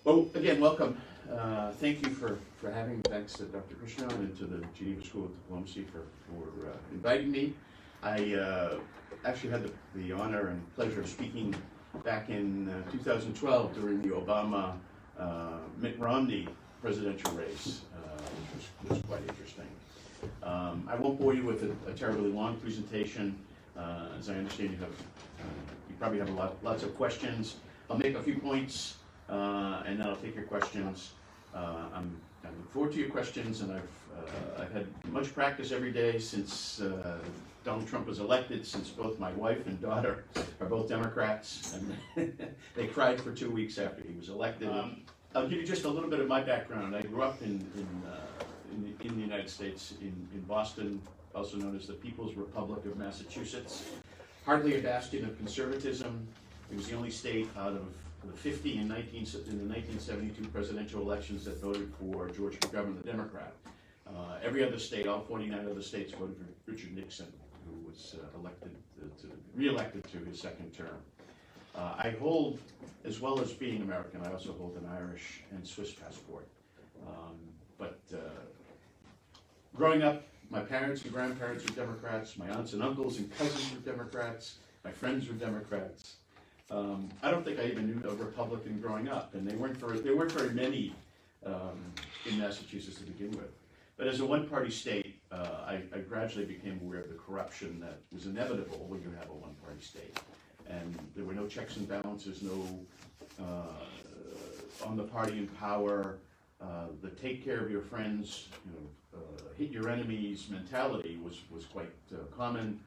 Well, again, welcome. Thank you for having me. Thanks to Dr. Krishna and to the Geneva School of Diplomacy for inviting me. I actually had the honor and pleasure of speaking back in 2012 during the Obama-Mitt Romney presidential race, which was quite interesting. I won't bore you with a terribly long presentation. As I understand, you probably have lots of questions. I'll make a few points. And then I'll take your questions. I look forward to your questions, and I've had much practice every day since Donald Trump was elected, since both my wife and daughter are both Democrats, and they cried for 2 weeks after he was elected. I'll give you just a little bit of my background. I grew up in the United States, in Boston, also known as the People's Republic of Massachusetts. Hardly a bastion of conservatism. It was the only state out of the 50 in the 1972 presidential elections that voted for George McGovern, the Democrat. Every other state, all 49 other states, voted for Richard Nixon, who was re-elected to his second term. I hold, as well as being American, I also hold an Irish and Swiss passport. Growing up, my parents and grandparents were Democrats, my aunts and uncles and cousins were Democrats, my friends were Democrats. I don't think I even knew a Republican growing up, and there weren't very many in Massachusetts to begin with. But as a one-party state, I gradually became aware of the corruption that was inevitable when you have a one-party state. And there were no checks and balances, no on the party in power, the take care of your friends, hit your enemies mentality was quite common,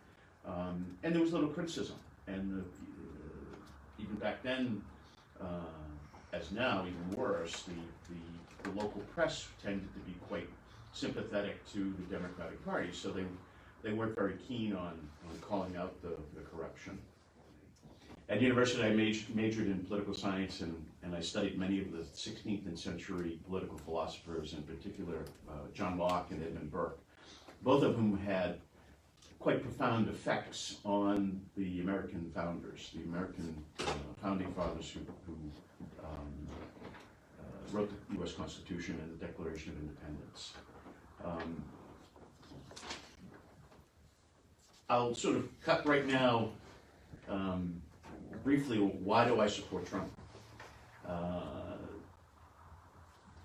and there was little criticism. And even back then, as now, even worse, the local press tended to be quite sympathetic to the Democratic Party, so they weren't very keen on calling out the corruption. At university, I majored in political science, and I studied many of the 16th century political philosophers, in particular John Locke and Edmund Burke, both of whom had quite profound effects on the American founders, the American founding fathers who wrote the U.S. Constitution and the Declaration of Independence. I'll sort of cut right now briefly, why do I support Trump?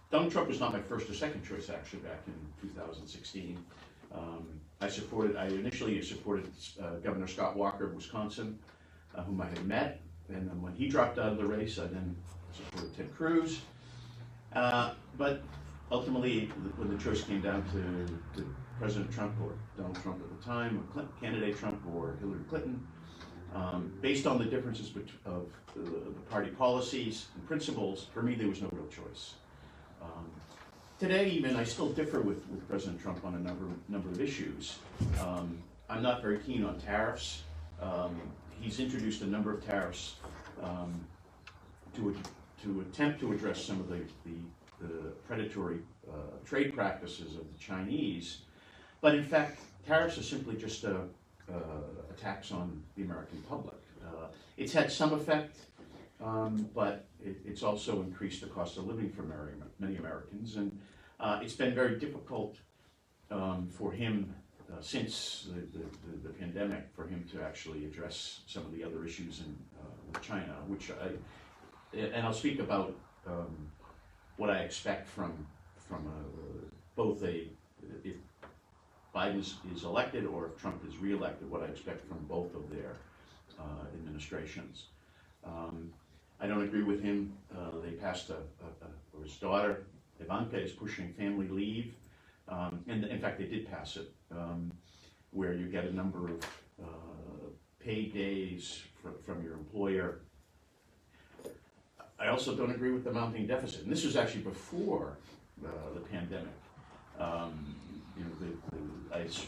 Donald Trump was not my first or second choice, actually, back in 2016. I initially supported Governor Scott Walker of Wisconsin, whom I had met, and then when he dropped out of the race, I then supported Ted Cruz. But ultimately, when the choice came down to President Trump or Donald Trump at the time, or candidate Trump or Hillary Clinton, based on the differences of the party policies and principles, for me there was no real choice. Today, even, I still differ with President Trump on a number of issues. I'm not very keen on tariffs. He's introduced a number of tariffs to attempt to address some of the predatory trade practices of the Chinese. But in fact, tariffs are simply just a tax on the American public. It's had some effect, but it's also increased the cost of living for many Americans, and it's been very difficult for him since the pandemic for him to actually address some of the other issues with China, and I'll speak about what I expect from both if Biden is elected or if Trump is reelected, what I expect from both of their administrations. I don't agree with him. They passed or his daughter, Ivanka, is pushing family leave. And in fact, they did pass it, where you get a number of paid days from your employer. I also don't agree with the mounting deficit. And this was actually before the pandemic. I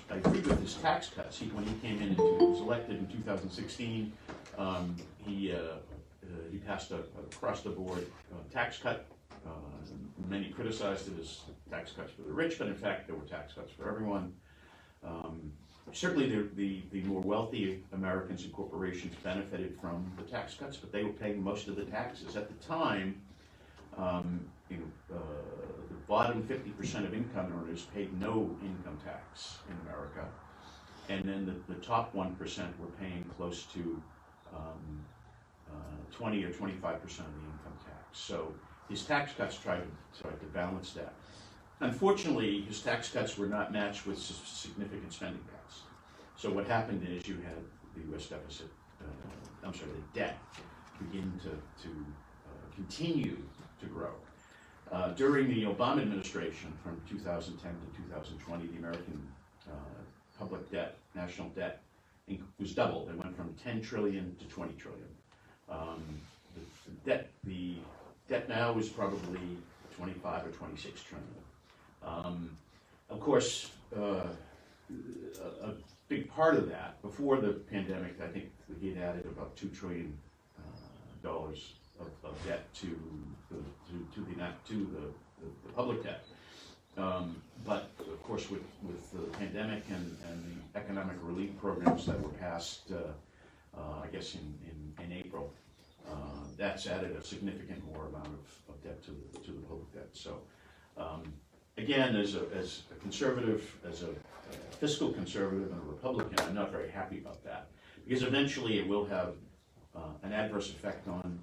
agree with his tax cuts. When he came in and was elected in 2016, he passed a across-the-board tax cut. Many criticized it as tax cuts for the rich, but in fact there were tax cuts for everyone. certainly the more wealthy Americans and corporations benefited from the tax cuts, but they were paying most of the taxes. At the time, the bottom 50% of income earners paid no income tax in America, and then the top 1% were paying close to 20 or 25% of the income tax. So his tax cuts tried to balance that. Unfortunately, his tax cuts were not matched with significant spending cuts. So what happened is you had the U.S. deficit, the debt, begin to continue to grow. During the Obama administration, from 2010 to 2020, the American public debt, national debt, was doubled. It went from 10 trillion to 20 trillion. The debt now is probably 25 or 26 trillion. Of course, a big part of that, before the pandemic, I think he had added about $2 trillion of debt to the public debt. But of course, with the pandemic and the economic relief programs that were passed, I guess in April, that's added a significant more amount of debt to the public debt. So again, as a conservative, as a fiscal conservative and a Republican, I'm not very happy about that, because eventually it will have an adverse effect on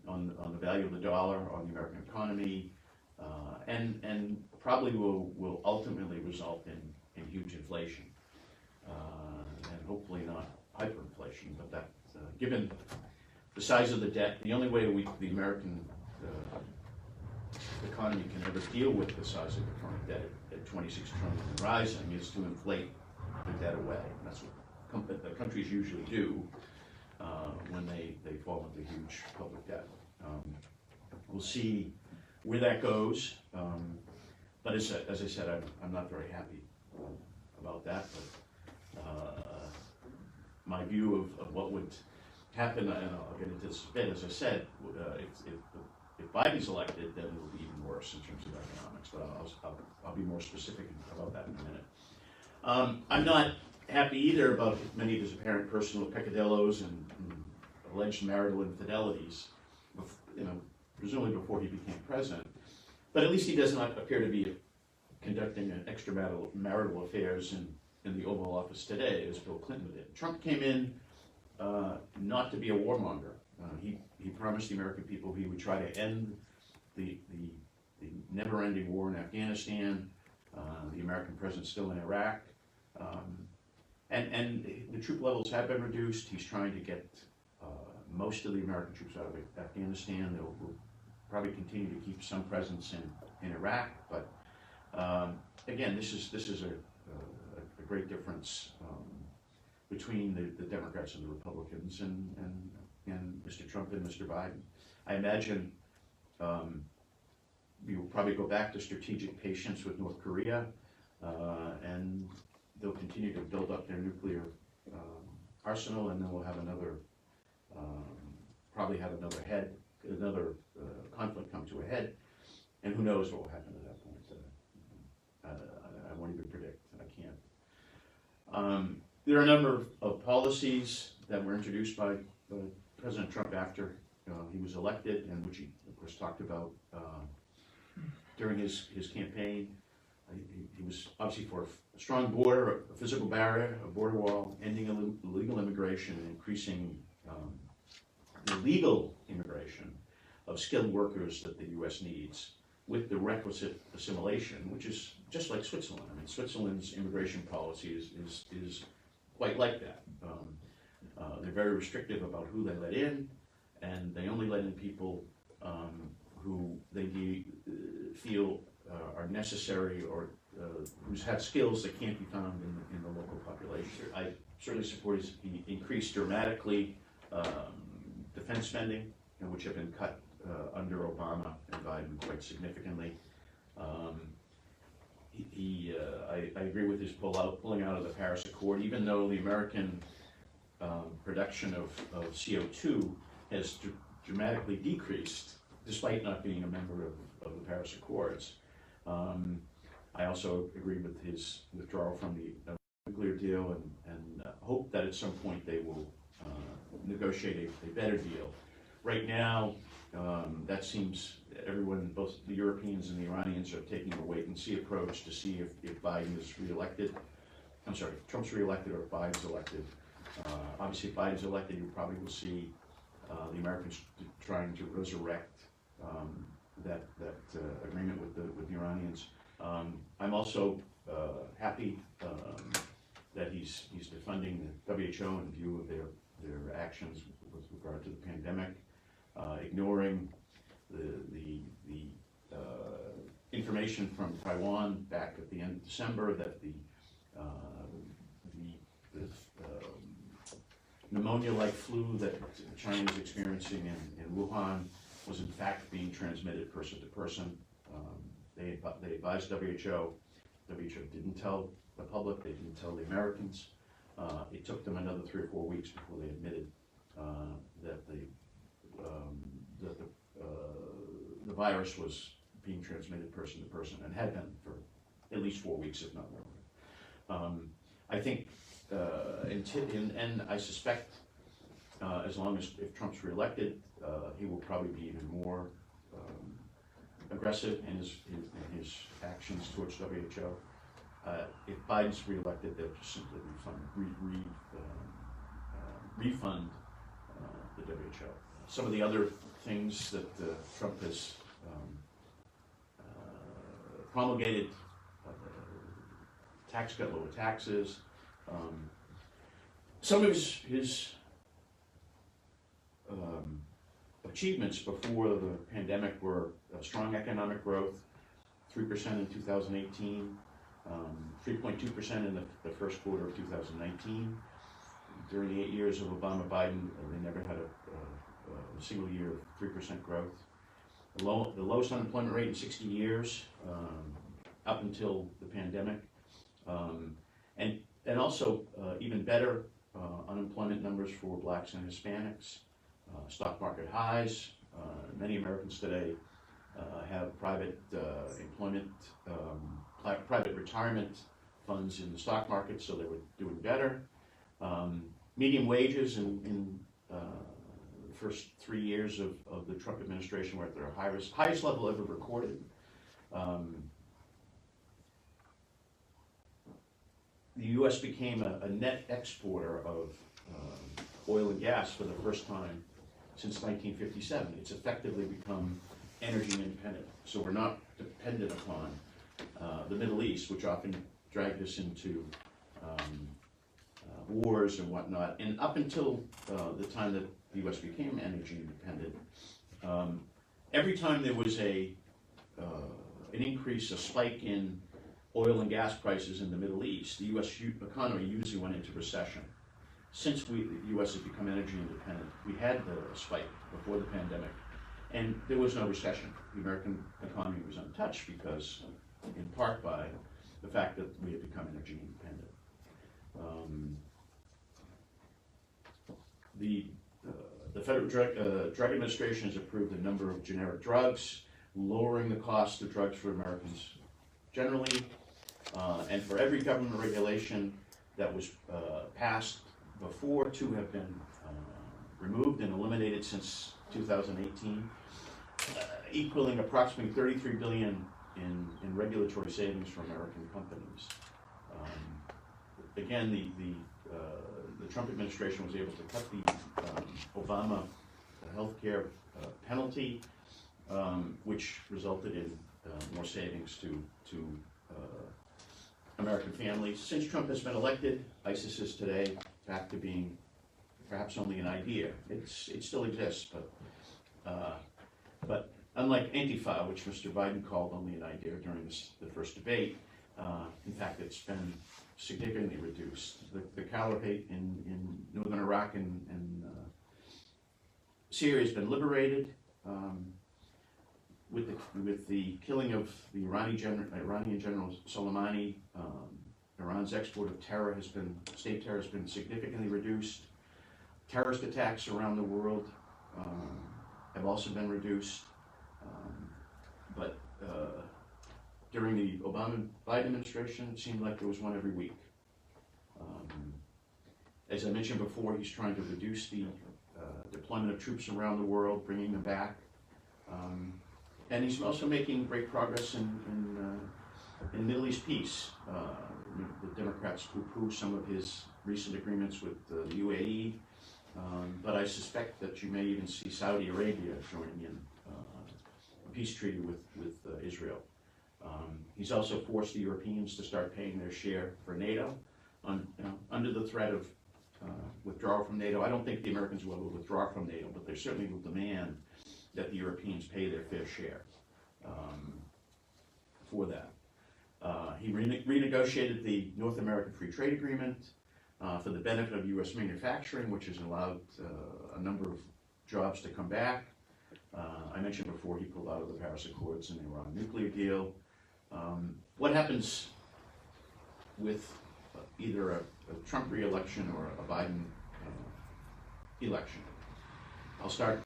the value of the dollar, on the American economy, and probably will ultimately result in huge inflation, and hopefully not hyperinflation. But that, given the size of the debt, the only way the American economy can ever deal with the size of the current debt at 26 trillion and rising is to inflate the debt away. And that's what the countries usually do when they fall into huge public debt. We'll see where that goes, but as I said, I'm not very happy about that. But my view of what would happen, and I'll get into this a bit, as I said, if Biden's elected, then it will be even worse in terms of economics. But I'll be more specific about that in a minute. I'm not happy either about many of his apparent personal peccadillos and alleged marital infidelities, presumably before he became president. But at least he does not appear to be conducting extramarital affairs in the Oval Office today, as Bill Clinton did. Trump came in not to be a warmonger. He promised the American people he would try to end the never-ending war in Afghanistan, the American presence still in Iraq, and the troop levels have been reduced. He's trying to get most of the American troops out of Afghanistan. They'll probably continue to keep some presence in Iraq, but again, this is a great difference between the Democrats and the Republicans and Mr. Trump and Mr. Biden. I imagine we will probably go back to strategic patience with North Korea, and they'll continue to build up their nuclear arsenal, and then we'll have probably have another conflict come to a head, and who knows what will happen at that point. I won't even predict. I can't. There are a number of policies that were introduced by President Trump after he was elected, and which he, of course, talked about during his campaign. He was obviously for a strong border, a physical barrier, a border wall, ending illegal immigration, and increasing the legal immigration of skilled workers that the U.S. needs, with the requisite assimilation, which is just like Switzerland. I mean, Switzerland's immigration policy is quite like that. They're very restrictive about who they let in, and they only let in people who they feel are necessary or who have skills that can't be found in the local population. I certainly support he increased dramatically defense spending, which have been cut under Obama and Biden quite significantly. I agree with his pulling out of the Paris Accord, even though the American production of CO2 has dramatically decreased, despite not being a member of the Paris Accords. I also agree with his withdrawal from the nuclear deal and hope that at some point they will negotiate a better deal. Right now, that seems everyone, both the Europeans and the Iranians, are taking a wait-and-see approach to see if Biden is reelected. I'm sorry, if Trump's reelected or if Biden's elected. Obviously, if Biden's elected, you probably will see the Americans trying to resurrect that agreement with the Iranians. I'm also happy that he's defunding the WHO in view of their actions with regard to the pandemic, ignoring the information from Taiwan back at the end of December that the pneumonia-like flu that China is experiencing in Wuhan was in fact being transmitted person to person. They advised WHO. WHO didn't tell the public, they didn't tell the Americans. It took them another 3 or 4 weeks before they admitted that the virus was being transmitted person to person, and had been for at least 4 weeks, if not longer. I think, and I suspect, as long as if Trump's reelected, he will probably be even more aggressive in his actions towards WHO. If Biden's reelected, they'll just simply refund the WHO. Some of the other things that Trump has promulgated, tax cut, lower taxes. Some of his achievements before the pandemic were strong economic growth, 3% in 2018, 3.2% in the first quarter of 2019. During the 8 years of Obama-Biden, they never had a single year of 3% growth. The lowest unemployment rate in 60 years, up until the pandemic. And also even better unemployment numbers for blacks and Hispanics. Stock market highs. Many Americans today have private employment, private retirement funds in the stock market, so they were doing better. Median wages in the first 3 years of the Trump administration were at their highest level ever recorded. The U.S. became a net exporter of oil and gas for the first time since 1957. It's effectively become energy independent. So we're not dependent upon the Middle East, which often dragged us into wars and whatnot. And up until the time that the U.S. became energy independent, every time there was an increase, a spike in oil and gas prices in the Middle East, the U.S. economy usually went into recession. Since the U.S. has become energy independent, we had the spike before the pandemic, and there was no recession. The American economy was untouched because, in part, by the fact that we had become energy independent. The Federal Drug Administration has approved a number of generic drugs, lowering the cost of drugs for Americans generally, and for every government regulation that was passed before, 2 have been removed and eliminated since 2018, equaling approximately $33 billion in regulatory savings for American companies. Again, the Trump administration was able to cut the Obama healthcare penalty, which resulted in more savings to American families. Since Trump has been elected, ISIS is today back to being perhaps only an idea. It still exists, but unlike Antifa, which Mr. Biden called only an idea during the first debate, in fact, it's been significantly reduced. The caliphate in northern Iraq and Syria has been liberated. With the killing of the Iranian General Soleimani, Iran's export of state terror has been significantly reduced. Terrorist attacks around the world have also been reduced. But during the Obama-Biden administration, it seemed like there was one every week. As I mentioned before, he's trying to reduce the deployment of troops around the world, bringing them back. And he's also making great progress in Middle East peace. The Democrats poo-poo some of his recent agreements with the UAE, but I suspect that you may even see Saudi Arabia joining in a peace treaty with Israel. He's also forced the Europeans to start paying their share for NATO, under the threat of withdrawal from NATO. I don't think the Americans will withdraw from NATO, but they certainly will demand that the Europeans pay their fair share for that. He renegotiated the North American Free Trade Agreement for the benefit of U.S. manufacturing, which has allowed a number of jobs to come back. I mentioned before he pulled out of the Paris Accords and the Iran nuclear deal. What happens with either a Trump re-election or a Biden election? I'll start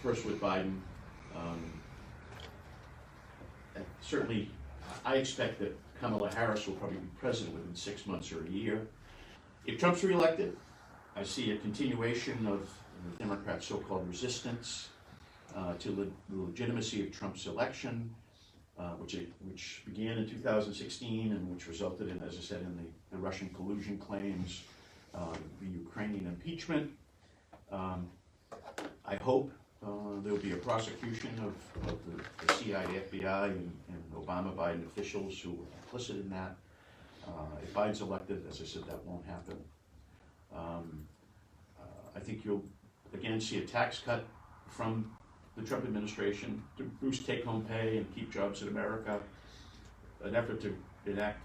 first with Biden. Certainly, I expect that Kamala Harris will probably be president within 6 months or a year. If Trump's reelected, I see a continuation of the Democrats' so-called resistance to the legitimacy of Trump's election, which began in 2016 and which resulted in, as I said, in the Russian collusion claims, the Ukrainian impeachment. I hope there will be a prosecution of the CIA, FBI, and Obama-Biden officials who were complicit in that. If Biden's elected, as I said, that won't happen. I think you'll again see a tax cut from the Trump administration to boost take-home pay and keep jobs in America, an effort to enact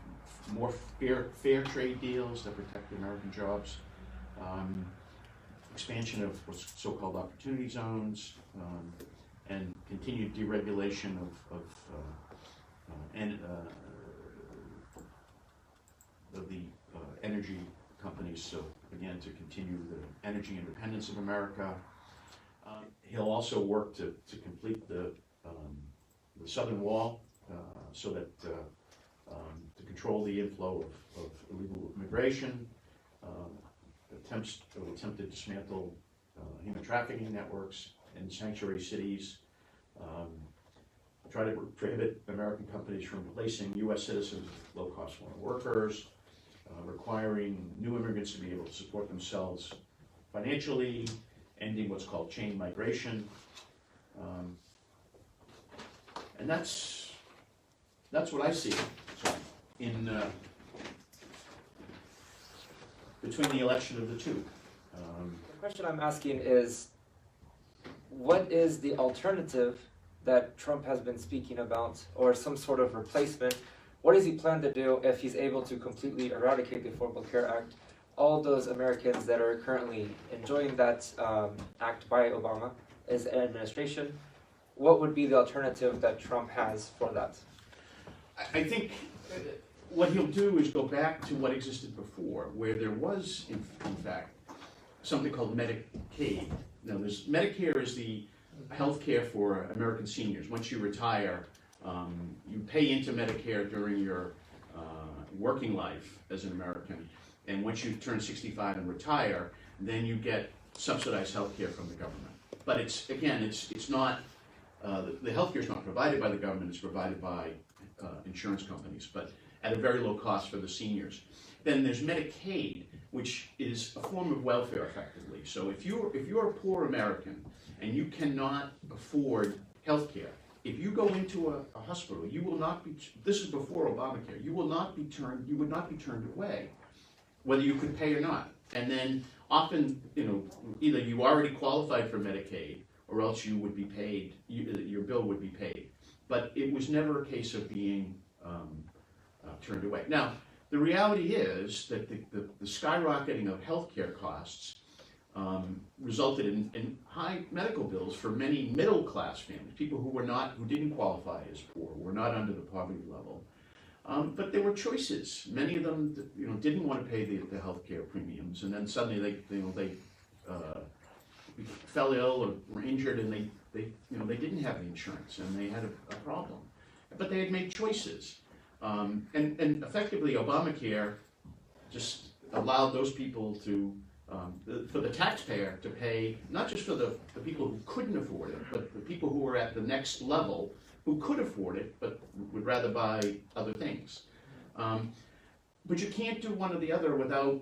more fair trade deals that protect American jobs, expansion of what's so-called opportunity zones, and continued deregulation of the energy companies, so again, to continue the energy independence of America. He'll also work to complete the southern wall so that to control the inflow of illegal immigration, attempt to dismantle human trafficking networks in sanctuary cities, try to prohibit American companies from replacing U.S. citizens with low-cost foreign workers, requiring new immigrants to be able to support themselves financially, ending what's called chain migration, and that's what I see in between the election of the two. The question I'm asking is, what is the alternative that Trump has been speaking about, or some sort of replacement? What does he plan to do if he's able to completely eradicate the Affordable Care Act? All those Americans that are currently enjoying that act by Obama as an administration, what would be the alternative that Trump has for that? I think what he'll do is go back to what existed before, where there was, in fact, something called Medicaid. Now, Medicare is the health care for American seniors. Once you retire, you pay into Medicare during your working life as an American. And once you turn 65 and retire, then you get subsidized health care from the government. But it's not, the health care is not provided by the government, it's provided by insurance companies, but at a very low cost for the seniors. Then there's Medicaid, which is a form of welfare effectively. So if you're a poor American and you cannot afford health care, if you go into a hospital, you will not be, this is before Obamacare, you would not be turned away, whether you could pay or not. And then often, either you already qualified for Medicaid or else you would be paid, your bill would be paid. But it was never a case of being turned away. Now, the reality is that the skyrocketing of healthcare costs resulted in high medical bills for many middle-class families, people who didn't qualify as poor, were not under the poverty level. But there were choices. Many of them, didn't want to pay the healthcare premiums, and then suddenly they fell ill or were injured, and they didn't have the insurance, and they had a problem. But they had made choices, and effectively Obamacare just allowed those people to, for the taxpayer to pay, not just for the people who couldn't afford it, but the people who were at the next level who could afford it, but would rather buy other things. But you can't do one or the other without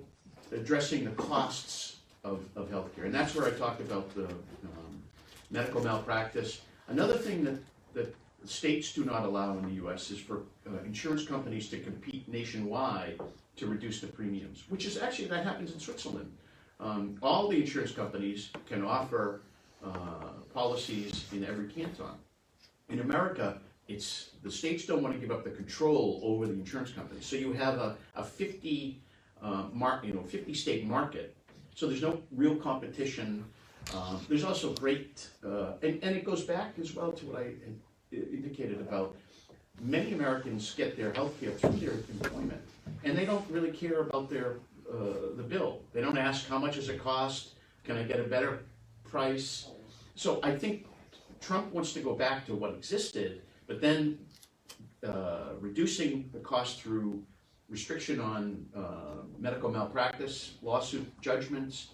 addressing the costs of healthcare. And that's where I talked about the medical malpractice. Another thing that states do not allow in the US is for insurance companies to compete nationwide to reduce the premiums, which is actually, that happens in Switzerland. All the insurance companies can offer policies in every canton. In America, it's the states don't want to give up the control over the insurance companies. So you have a 50 state market. So there's no real competition. There's also great, and it goes back as well to what I indicated about many Americans get their health care through their employment, and they don't really care about their the bill. They don't ask how much does it cost, can I get a better price? So I think Trump wants to go back to what existed, but then reducing the cost through restriction on medical malpractice, lawsuit judgments,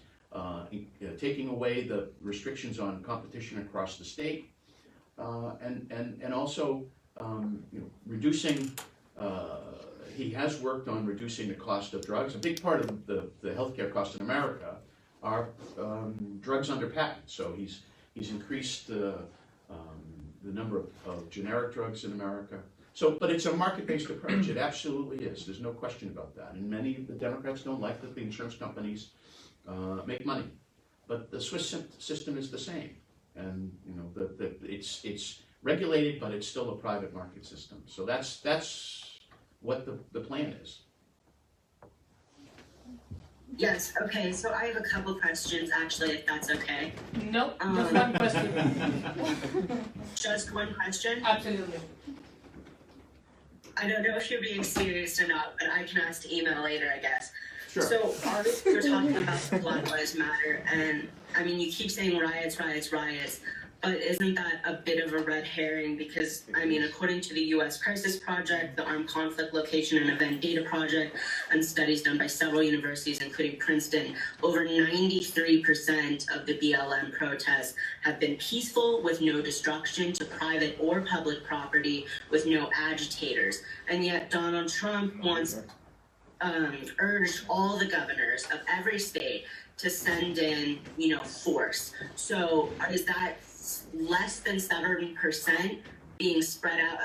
taking away the restrictions on competition across the state, and also reducing. He has worked on reducing the cost of drugs. A big part of the healthcare cost in America are drugs under patent. So he's increased the number of generic drugs in America. So, but it's a market-based approach. It absolutely is. There's no question about that. And many of the Democrats don't like that the insurance companies make money. But the Swiss system is the same. And it's regulated, but it's still a private market system. So that's what the plan is. Yes, okay, so I have a couple questions actually, if that's okay. Nope, just one question. Just one question? Absolutely. I don't know if you're being serious or not, but I can ask to email later, I guess. Sure. So obviously we're talking about Black Lives Matter, and I mean, you keep saying riots, but isn't that a bit of a red herring? Because, I mean, according to the U.S. Crisis Project, the Armed Conflict Location and Event Data Project, and studies done by several universities, including Princeton, over 93% of the BLM protests have been peaceful, with no destruction to private or public property, with no agitators. And yet Donald Trump once urged all the governors of every state to send in, force. So is that less than 7% being spread out?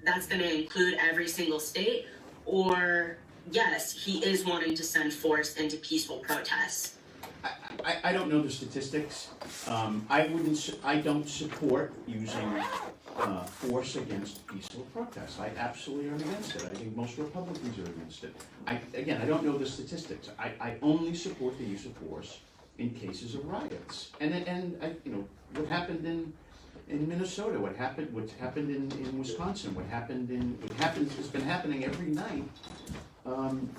That's going to include every single state? Or, yes, he is wanting to send force into peaceful protests? I don't know the statistics. I don't support using force against peaceful protests. I absolutely am against it. I think most Republicans are against it. I don't know the statistics. I only support the use of force in cases of riots. What happened in Minnesota, what's happened in Wisconsin, it's been happening every night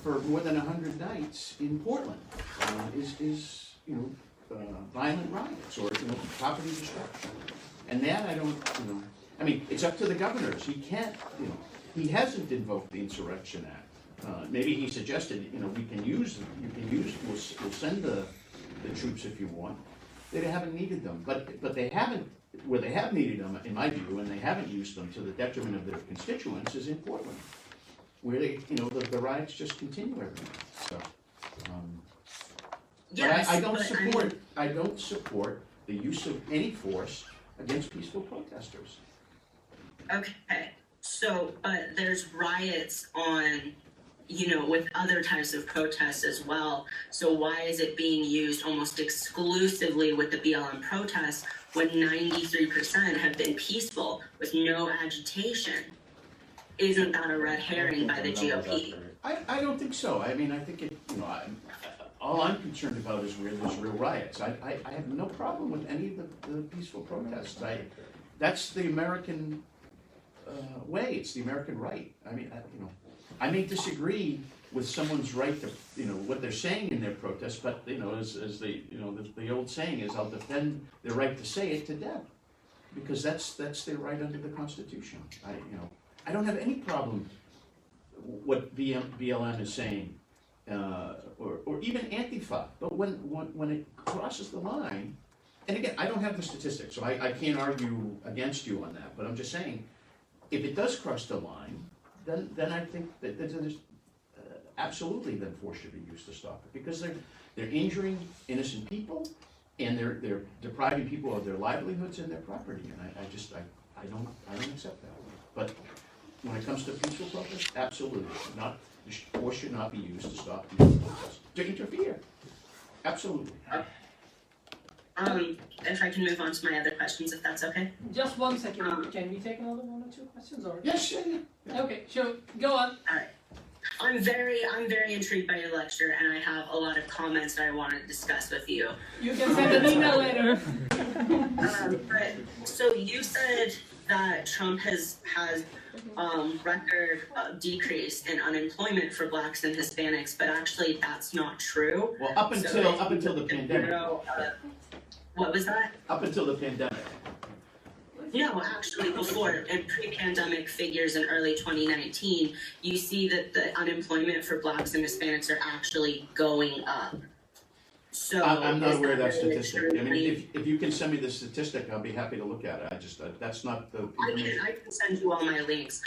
for more than 100 nights in Portland, is violent riots or property destruction. And that it's up to the governors. He can't, he hasn't invoked the Insurrection Act. Maybe he suggested, we'll send the troops if you want. They haven't needed them, but they haven't. Where they have needed them, in my view, and they haven't used them to the detriment of their constituents, is in Portland, where the riots just continue every night. So, yes, but I don't support the use of any force against peaceful protesters. Okay, so, but there's riots on, with other types of protests as well. So why is it being used almost exclusively with the BLM protests when 93% have been peaceful with no agitation? Isn't that a red herring by the GOP? I don't think so. I think all I'm concerned about is where there's real riots. I have no problem with any of the peaceful protests. That's the American way. It's the American right. I may disagree with someone's right to, what they're saying in their protest, but, as the old saying is, I'll defend their right to say it to death, because that's their right under the Constitution. I don't have any problem what BLM is saying or even Antifa. But when it crosses the line, and again, I don't have the statistics, so I can't argue against you on that, but I'm just saying, if it does cross the line, then I think that there's absolutely then force should be used to stop it, because they're injuring innocent people, and they're depriving people of their livelihoods and their property, and I don't accept that. But when it comes to peaceful protest, absolutely, force should not be used to stop peaceful protest, to interfere. Absolutely. If I can move on to my other questions, if that's okay. Just 1 second. Can we take another 1 or 2 questions? Or? Yes, yeah. Okay, sure. Go on. All right. I'm very intrigued by your lecture, and I have a lot of comments that I want to discuss with you. You can send an email later. So you said that Trump has record decrease in unemployment for Blacks and Hispanics, but actually that's not true. Well, up until the pandemic. What was that? Up until the pandemic. No, actually before, in pre-pandemic figures in early 2019, you see that the unemployment for Blacks and Hispanics are actually going up. So I'm not aware of that really statistic. I mean, if you can send me the statistic, I'll be happy to look at it. That's not the information. I can send you all my links,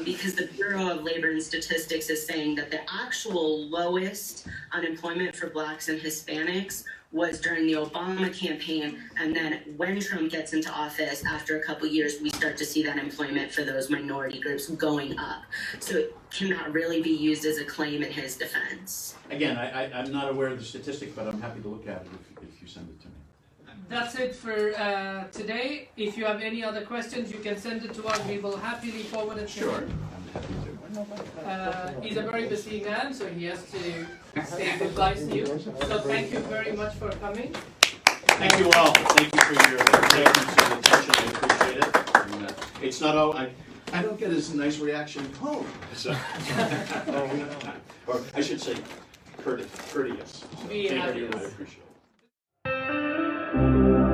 because the Bureau of Labor and Statistics is saying that the actual lowest unemployment for Blacks and Hispanics was during the Obama campaign, and then when Trump gets into office, after a couple years, we start to see that employment for those minority groups going up. So it cannot really be used as a claim in his defense. Again, I'm not aware of the statistic, but I'm happy to look at it if you send it to me. That's it for today. If you have any other questions, you can send it to us. We will happily forward it to Sure, him. I'm happy to. He's a very busy man, so he has to say goodbye to you. So thank you very much for coming. Thank you all. Thank you for your patience and attention. I appreciate it. And, it's not all. I don't get as nice reaction at home. So, or I should say, courteous. So, We thank have you. you. I appreciate it.